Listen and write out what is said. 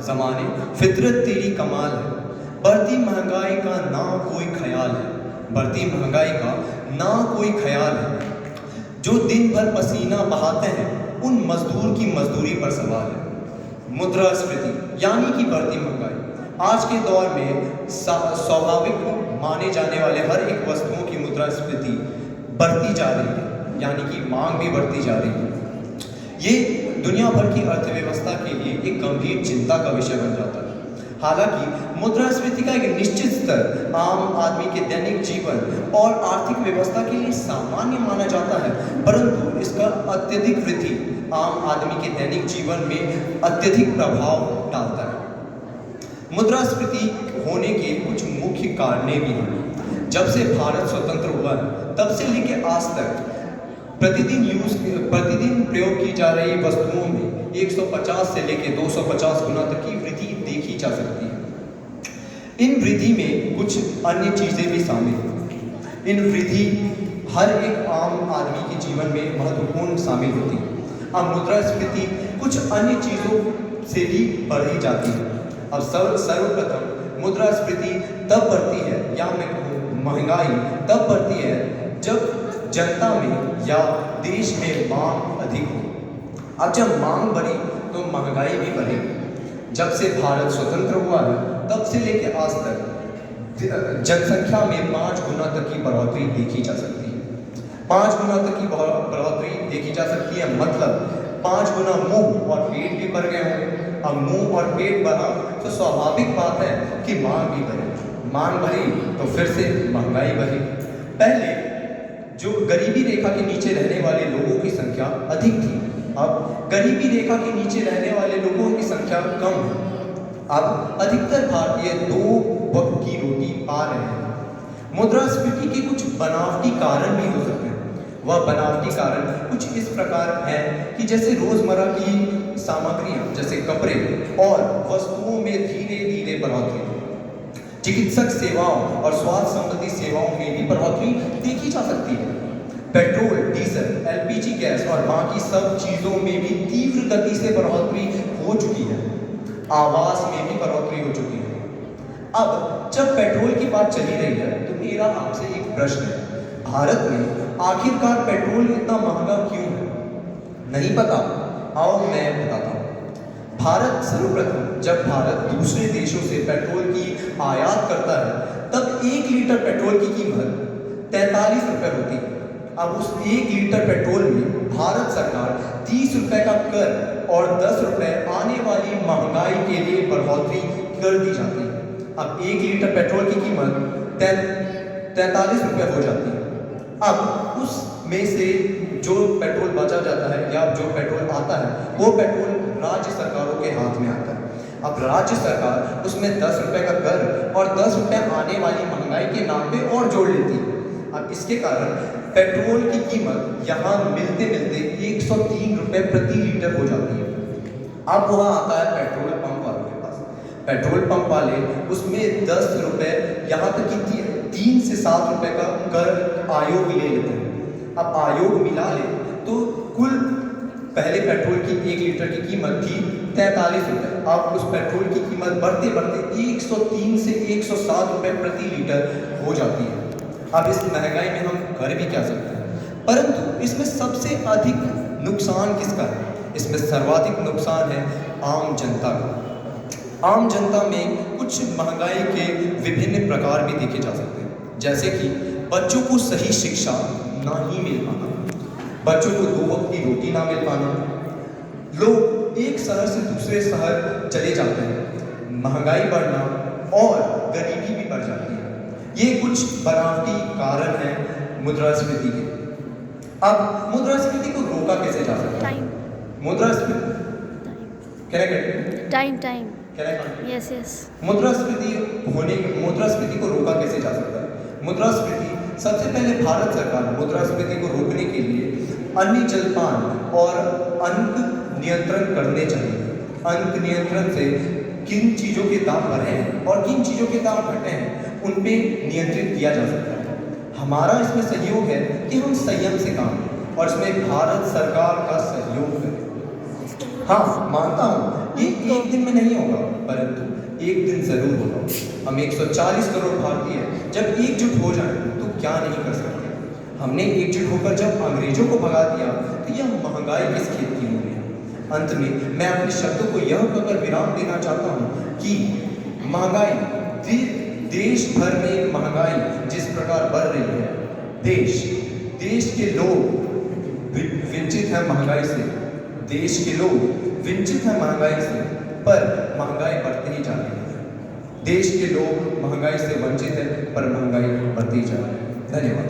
ज़माने, फितरत तेरी कमाल है। बढ़ती महंगाई का ना कोई ख्याल है, बढ़ती महंगाई का ना कोई ख्याल है। जो दिन भर पसीना बहाते हैं उन मजदूर की मजदूरी पर सवाल है। मुद्रास्फीति यानी कि बढ़ती महंगाई आज के दौर में स्वाभाविक माने जाने वाले हर एक वस्तुओं की मुद्रास्फीति बढ़ती जा रही है, यानी कि मांग भी बढ़ती जा रही है। ये दुनिया भर की अर्थव्यवस्था के लिए एक गंभीर चिंता का विषय बन जाता है। हालांकि मुद्रास्फीति का एक निश्चित स्तर आम आदमी के दैनिक जीवन और आर्थिक व्यवस्था के लिए सामान्य माना जाता है, परंतु इसका अत्यधिक वृद्धि आम आदमी के दैनिक जीवन में अत्यधिक प्रभाव डालता है। मुद्रास्फीति होने के कुछ मुख्य कारण भी हैं। जब से भारत स्वतंत्र हुआ है तब से लेकर आज तक प्रतिदिन प्रयोग की जा रही वस्तुओं में 150 से लेकर 250 गुना तक की वृद्धि देखी जा सकती है। इन वृद्धि में कुछ अन्य चीजें भी शामिल हैं। इन वृद्धि हर एक आम आदमी के जीवन में महत्वपूर्ण शामिल होती है। अब मुद्रास्फीति कुछ अन्य चीजों से भी बढ़ी जाती है। अब सर्वप्रथम मुद्रास्फीति तब बढ़ती है, या मैं कहूँ महंगाई तब बढ़ती है जब जनता में या देश में मांग अधिक हो। अब जब मांग बढ़ी तो महंगाई भी बढ़ेगी। जब से भारत स्वतंत्र हुआ है तब से लेकर आज तक जनसंख्या में 5 गुना तक की बढ़ोतरी देखी जा सकती है। 5 गुना तक की बढ़ोतरी देखी जा सकती है, मतलब 5 गुना मुंह और पेट भी बढ़ गए होंगे। अब मुंह और पेट बढ़ा तो स्वाभाविक बात है कि मांग भी बढ़े। मांग बढ़ी तो फिर से महंगाई बढ़ी। पहले जो गरीबी रेखा के नीचे रहने वाले लोगों की संख्या अधिक थी, अब गरीबी रेखा के नीचे रहने वाले लोगों की संख्या कम है। अब अधिकतर भारतीय 2 वक्त की रोटी पा रहे हैं। मुद्रास्फीति के कुछ बनावटी कारण भी हो सकते हैं। वह बनावटी कारण कुछ इस प्रकार है कि जैसे रोजमर्रा की सामग्रियां जैसे कपड़े और वस्तुओं में धीरे धीरे बढ़ोतरी, चिकित्सक सेवाओं और स्वास्थ्य संबंधी सेवाओं में भी बढ़ोतरी देखी जा सकती है। पेट्रोल, डीजल, एलपीजी गैस और बाकी सब चीजों में भी तीव्र गति से बढ़ोतरी हो चुकी है। आवास में भी बढ़ोतरी हो चुकी है। अब जब पेट्रोल की बात चली रही है तो मेरा आपसे एक प्रश्न है, भारत में आखिरकार पेट्रोल इतना महंगा क्यों है? नहीं पता? आओ मैं बताता हूँ। भारत सर्वप्रथम जब भारत दूसरे देशों से पेट्रोल की आयात करता है तब 1 लीटर पेट्रोल की कीमत 43 रुपये होती है। अब उस 1 लीटर पेट्रोल में भारत सरकार 30 रुपये का कर और 10 रुपये आने वाली महंगाई के लिए बढ़ोतरी कर दी जाती है। अब 1 लीटर पेट्रोल की कीमत 43 रुपये हो जाती है। अब उसमें से जो पेट्रोल बचा जाता है या जो पेट्रोल आता है वो पेट्रोल राज्य सरकारों के हाथ में आता है। अब राज्य सरकार उसमें 10 रुपये का कर और 10 रुपये आने वाली महंगाई के नाम पे और जोड़ लेती है। अब इसके कारण पेट्रोल की कीमत यहाँ मिलते मिलते 103 रुपये प्रति लीटर हो जाती है। अब वहाँ आता है पेट्रोल पंप वालों के पास। पेट्रोल पंप वाले उसमें 10 रुपये यहाँ तक कि 3 से 7 रुपये का कर आयोग ले लेते हैं। अब आयोग मिला ले तो कुल पहले पेट्रोल की 1 लीटर की कीमत थी 43 रुपये। अब उस पेट्रोल की कीमत बढ़ते बढ़ते 103 से 107 रुपये प्रति लीटर हो जाती है। अब इस महंगाई में हम कर भी क्या सकते हैं, परंतु इसमें सबसे अधिक नुकसान किसका है? इसमें सर्वाधिक नुकसान है आम जनता का। आम जनता में कुछ महंगाई के विभिन्न प्रकार भी देखे जा सकते हैं, जैसे कि बच्चों को सही शिक्षा ना ही मिल पाना, बच्चों को 2 वक्त की रोटी ना मिल पाना, लोग एक शहर से दूसरे शहर चले जाते हैं, महंगाई बढ़ना और गरीबी भी बढ़ जाती है। ये कुछ बनावटी कारण हैं मुद्रास्फीति के। अब मुद्रास्फीति को रोका कैसे जा सकता है? मुद्रास्फीति मुद्रास्फीति को रोका कैसे जा सकता है? मुद्रास्फीति सबसे पहले भारत सरकार मुद्रास्फीति को रोकने के लिए अन्य जलपान और अंक नियंत्रण करने चाहिए। अंक नियंत्रण से किन चीज़ों के दाम बढ़े हैं और किन चीज़ों के दाम घटे हैं उन पे नियंत्रित किया जा सकता है। हमारा इसमें सहयोग है कि हम संयम से काम और इसमें भारत सरकार का सहयोग करें। हाँ, मानता हूँ ये एक दिन में नहीं होगा, परंतु एक दिन जरूर होगा। हम 140 करोड़ भारतीय जब एकजुट हो जाएं तो क्या नहीं कर सकते। हमने एकजुट होकर जब अंग्रेजों को भगा दिया तो यह महंगाई किस खेत की हो गई। अंत में मैं अपने शब्दों को यह कहकर विराम देना चाहता हूँ कि महंगाई, देश भर में महंगाई जिस प्रकार बढ़ रही है, देश के लोग वंचित हैं महंगाई से, देश के लोग वंचित हैं महंगाई से, पर महंगाई बढ़ती ही जा रही है। देश के लोग महंगाई से वंचित हैं पर महंगाई बढ़ती जा रही है। धन्यवाद।